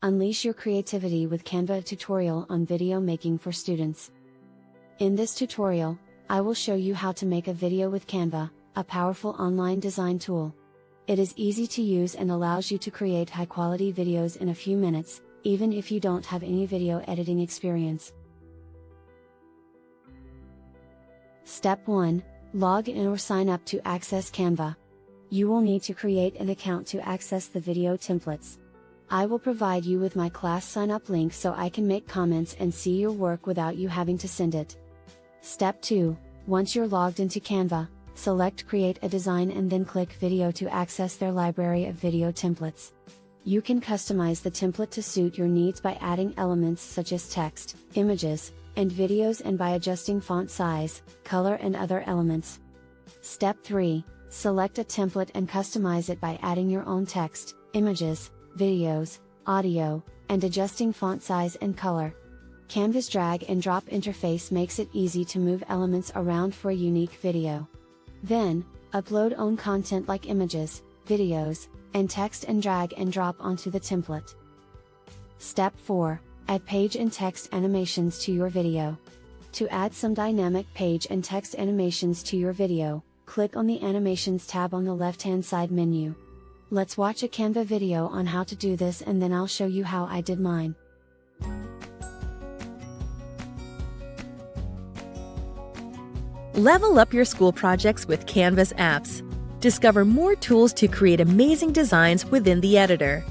Unleash your creativity with Canva tutorial on video making for students. In this tutorial, I will show you how to make a video with Canva, a powerful online design tool. It is easy to use and allows you to create high-quality videos in a few minutes, even if you don't have any video editing experience. Step 1. Log in or sign up to access Canva. You will need to create an account to access the video templates. I will provide you with my class sign-up link so I can make comments and see your work without you having to send it. Step 2. Once you're logged into Canva, select Create a Design and then click Video to access their library of video templates. You can customize the template to suit your needs by adding elements such as text, images, and videos, and by adjusting font size, color and other elements. Step 3. Select a template and customize it by adding your own text, images, videos, audio, and adjusting font size and color. Canva's drag and drop interface makes it easy to move elements around for a unique video. Then, upload own content like images, videos, and text and drag and drop onto the template. Step 4. Add page and text animations to your video. To add some dynamic page and text animations to your video, click on the Animations tab on the left-hand side menu. Let's watch a Canva video on how to do this and then I'll show you how I did mine. Level up your school projects with Canva's apps. Discover more tools to create amazing designs within the editor.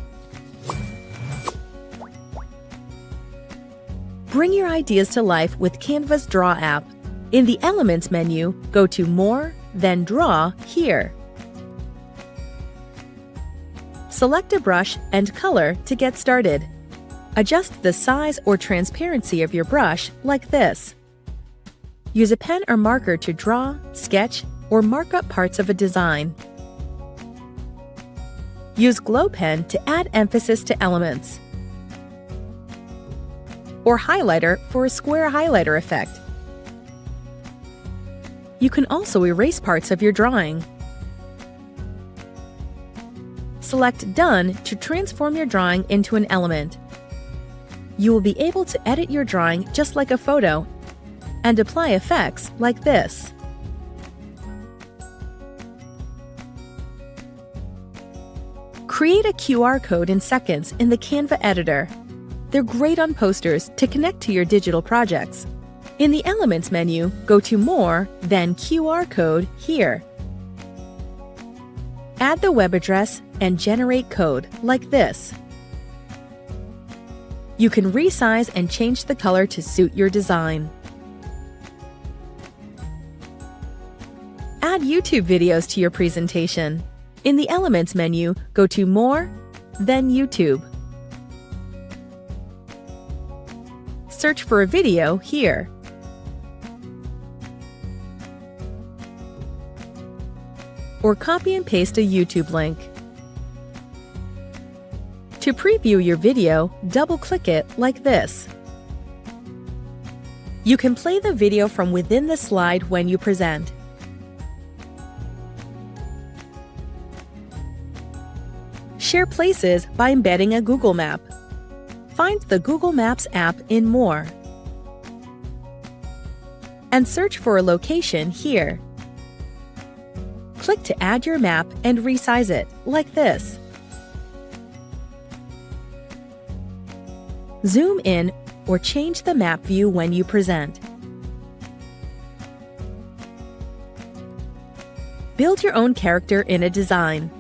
Bring your ideas to life with Canva's Draw app. In the Elements menu, go to More, then Draw here. Select a brush and color to get started. Adjust the size or transparency of your brush like this. Use a pen or marker to draw, sketch, or mark up parts of a design. Use Glow Pen to add emphasis to elements. Or highlighter for a square highlighter effect. You can also erase parts of your drawing. Select Done to transform your drawing into an element. You will be able to edit your drawing just like a photo and apply effects like this. Create a QR code in seconds in the Canva editor. They're great on posters to connect to your digital projects. In the Elements menu, go to More, then QR code here. Add the web address and generate code like this. You can resize and change the color to suit your design. Add YouTube videos to your presentation. In the Elements menu, go to More, then YouTube. Search for a video here. Or copy and paste a YouTube link. To preview your video, double-click it like this. You can play the video from within the slide when you present. Share places by embedding a Google Map. Find the Google Maps app in More. And search for a location here. Click to add your map and resize it, like this. Zoom in or change the map view when you present. Build your own character in a design.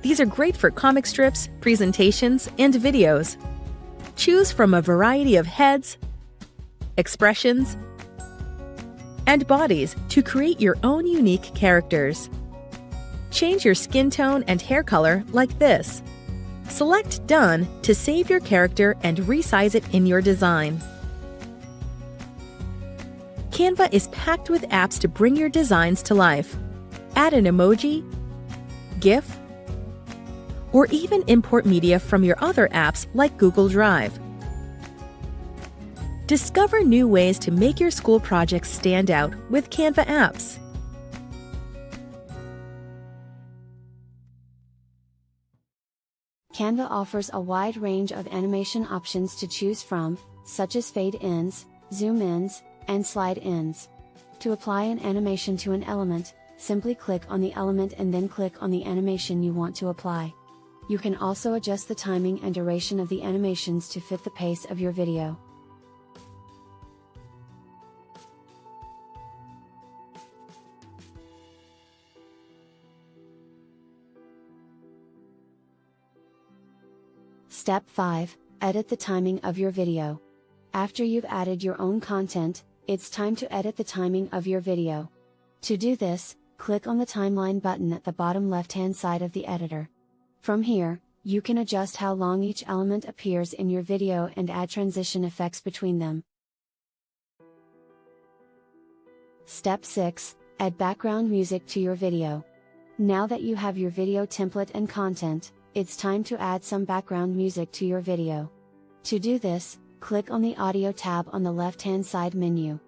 These are great for comic strips, presentations, and videos. Choose from a variety of heads, expressions, and bodies to create your own unique characters. Change your skin tone and hair color like this. Select Done to save your character and resize it in your design. Canva is packed with apps to bring your designs to life. Add an emoji, GIF, or even import media from your other apps like Google Drive. Discover new ways to make your school projects stand out with Canva apps. Canva offers a wide range of animation options to choose from, such as fade-ins, zoom-ins, and slide-ins. To apply an animation to an element, simply click on the element and then click on the animation you want to apply. You can also adjust the timing and duration of the animations to fit the pace of your video. Step 5. Edit the timing of your video. After you've added your own content, it's time to edit the timing of your video. To do this, click on the timeline button at the bottom left-hand side of the editor. From here, you can adjust how long each element appears in your video and add transition effects between them. Step 6. Add background music to your video. Now that you have your video template and content, it's time to add some background music to your video. To do this, click on the Audio tab on the left-hand side menu.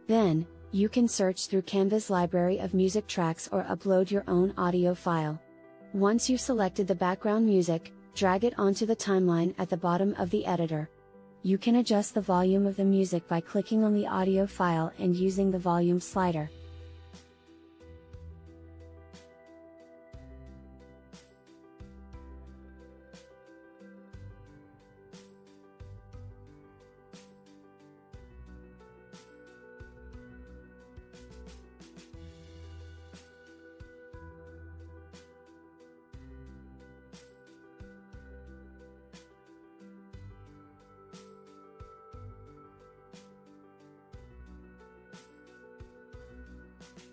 Then, you can search through Canva's library of music tracks or upload your own audio file. Once you've selected the background music, drag it onto the timeline at the bottom of the editor. You can adjust the volume of the music by clicking on the audio file and using the volume slider.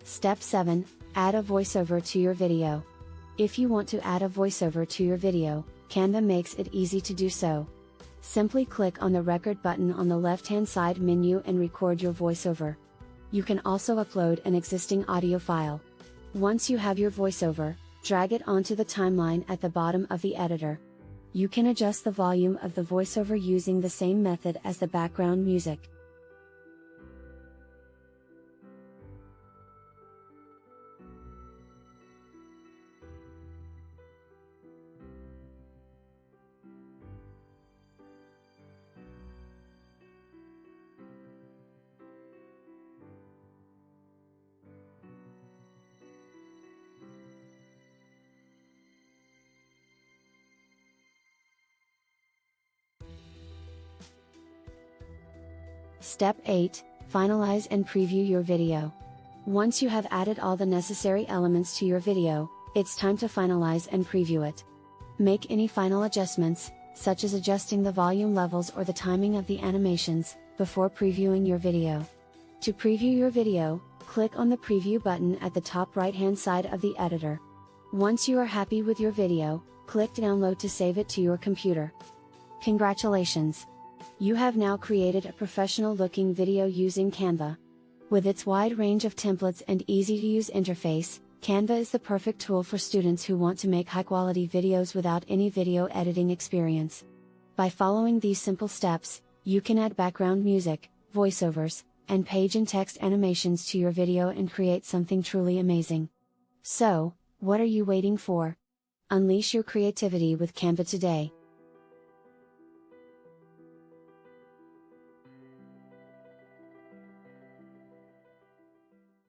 Step 7. Add a voiceover to your video. If you want to add a voiceover to your video, Canva makes it easy to do so. Simply click on the record button on the left-hand side menu and record your voiceover. You can also upload an existing audio file. Once you have your voiceover, drag it onto the timeline at the bottom of the editor. You can adjust the volume of the voiceover using the same method as the background music. Step 8. Finalize and preview your video. Once you have added all the necessary elements to your video, it's time to finalize and preview it. Make any final adjustments, such as adjusting the volume levels or the timing of the animations, before previewing your video. To preview your video, click on the preview button at the top right-hand side of the editor. Once you are happy with your video, click download to save it to your computer. Congratulations! You have now created a professional-looking video using Canva. With its wide range of templates and easy-to-use interface, Canva is the perfect tool for students who want to make high-quality videos without any video editing experience. By following these simple steps, you can add background music, voiceovers, and page and text animations to your video and create something truly amazing. So, what are you waiting for? Unleash your creativity with Canva today.